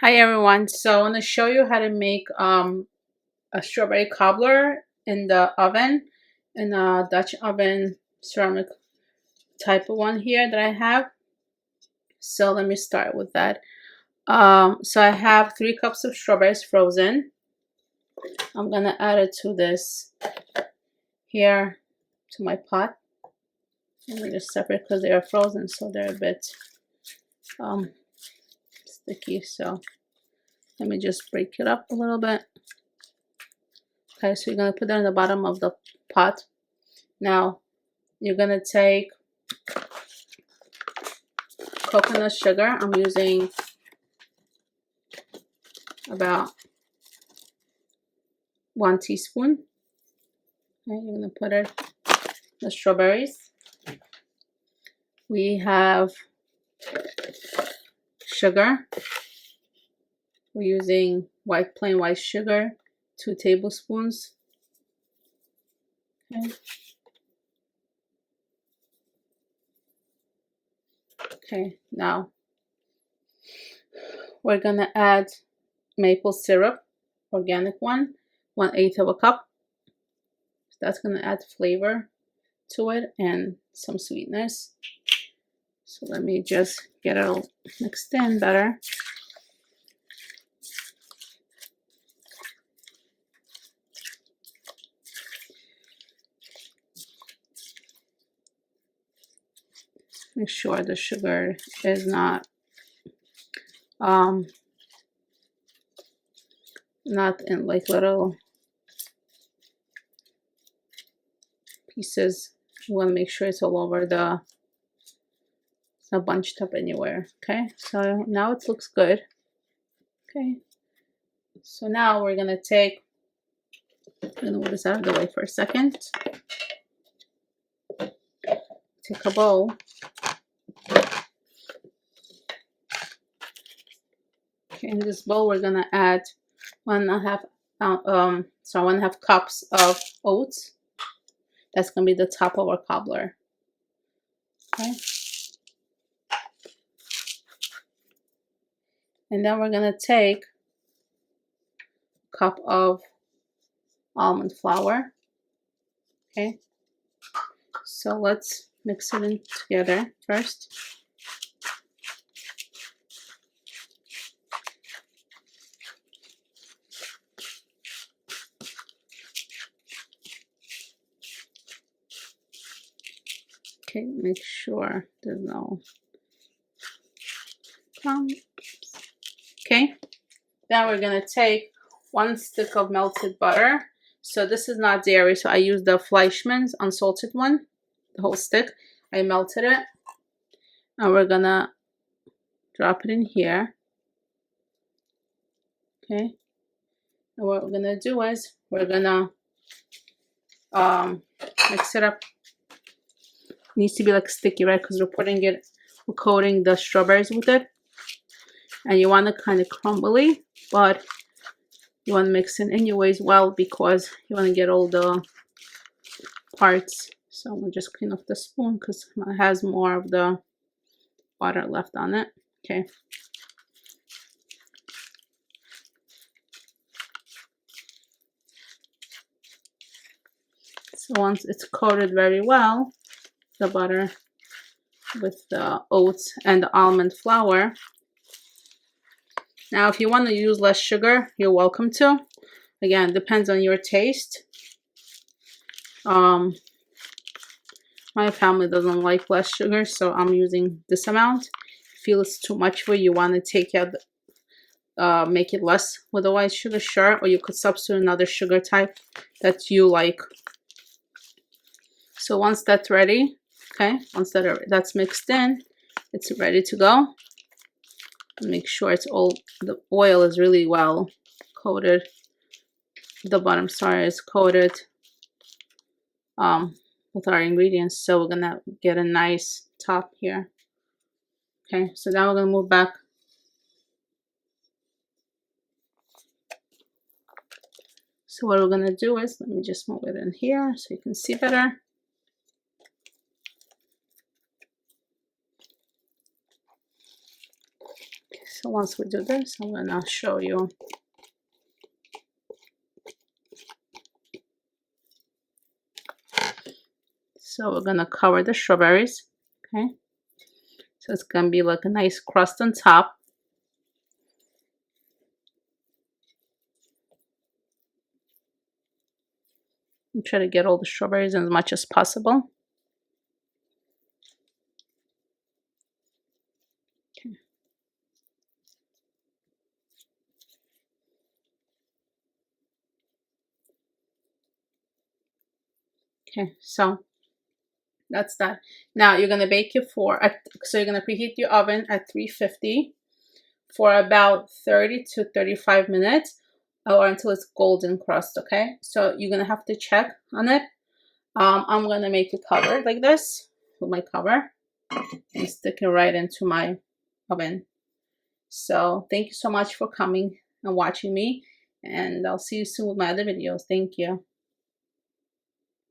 Hi everyone. So I want to show you how to make a strawberry cobbler in the oven, in a Dutch oven, ceramic type of one here that I have. So let me start with that. So I have 3 cups of strawberries frozen. I'm gonna add it to this here, to my pot. Let me just separate because they are frozen, so they're a bit sticky. So let me just break it up a little bit. Okay, so you're going to put that in the bottom of the pot. Now, you're going to take coconut sugar. I'm using about 1 teaspoon. Okay, you're going to put it the strawberries. We have sugar. We're using plain white sugar, 2 tablespoons. Okay. Okay, now we're gonna add maple syrup, organic one, 1/8 of a cup. That's gonna add flavor to it and some sweetness. So let me just get it all mixed in better. Make sure the sugar is not in like little pieces. You want to make sure it's all over it's not bunched up anywhere. Okay, so now it looks good. Okay, so now we're gonna take, I'm gonna move this out of the way for a second. Take a bowl. Okay, in this bowl we're gonna add 1.5 cups of oats. That's gonna be the top of our cobbler. Okay. And then we're gonna take a cup of almond flour. Okay. So let's mix it in together first. Okay, make sure there's no crumbs. Okay, then we're gonna take 1 stick of melted butter. So this is not dairy, so I use the Fleischmann's unsalted one, the whole stick. I melted it, and we're gonna drop it in here. Okay, and what we're gonna do is we're gonna mix it up. It needs to be like sticky, right? Because we're coating the strawberries with it, and you want it kind of crumbly, but you want to mix it anyways well because you want to get all the parts. So I'm gonna just clean off the spoon because it has more of the water left on it. Okay. So once it's coated very well, the butter with the oats and the almond flour. Now, if you want to use less sugar, you're welcome to. Again, it depends on your taste. My family doesn't like less sugar, so I'm using this amount. If you feel it's too much for you, you want to take out, make it less with the white sugar, sure, or you could substitute another sugar type that you like. So once that's ready, okay, once that's mixed in, it's ready to go. Make sure it's all, the oil is really well coated. The bottom, sorry, is coated with our ingredients, so we're gonna get a nice top here. Okay, so now we're gonna move back. So what we're gonna do is, let me just move it in here so you can see better. So once we do this, I'm gonna show you. So we're gonna cover the strawberries, okay? So it's gonna be like a nice crust on top. And try to get all the strawberries in as much as possible. Okay. Okay, so that's that. Now you're gonna bake it so you're gonna preheat your oven at 350 for about 30 to 35 minutes or until it's golden crust, okay? So you're gonna have to check on it. I'm gonna make it covered like this with my cover and stick it right into my oven. So thank you so much for coming and watching me, and I'll see you soon with my other videos. Thank you.